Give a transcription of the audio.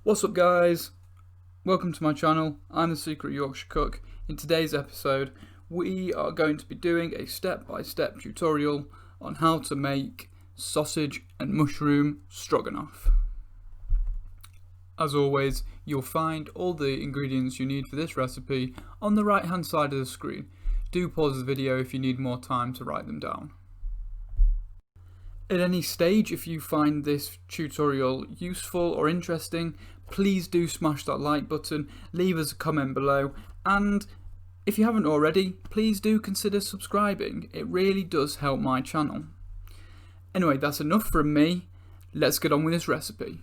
What's up guys? Welcome to my channel. I'm the Secret Yorkshire Cook. In today's episode we are going to be doing a step-by-step tutorial on how to make sausage and mushroom stroganoff. As always, you'll find all the ingredients you need for this recipe on the right hand side of the screen. Do pause the video if you need more time to write them down. At any stage, if you find this tutorial useful or interesting, please do smash that like button, leave us a comment below, and if you haven't already, please do consider subscribing. It really does help my channel. Anyway, that's enough from me. Let's get on with this recipe.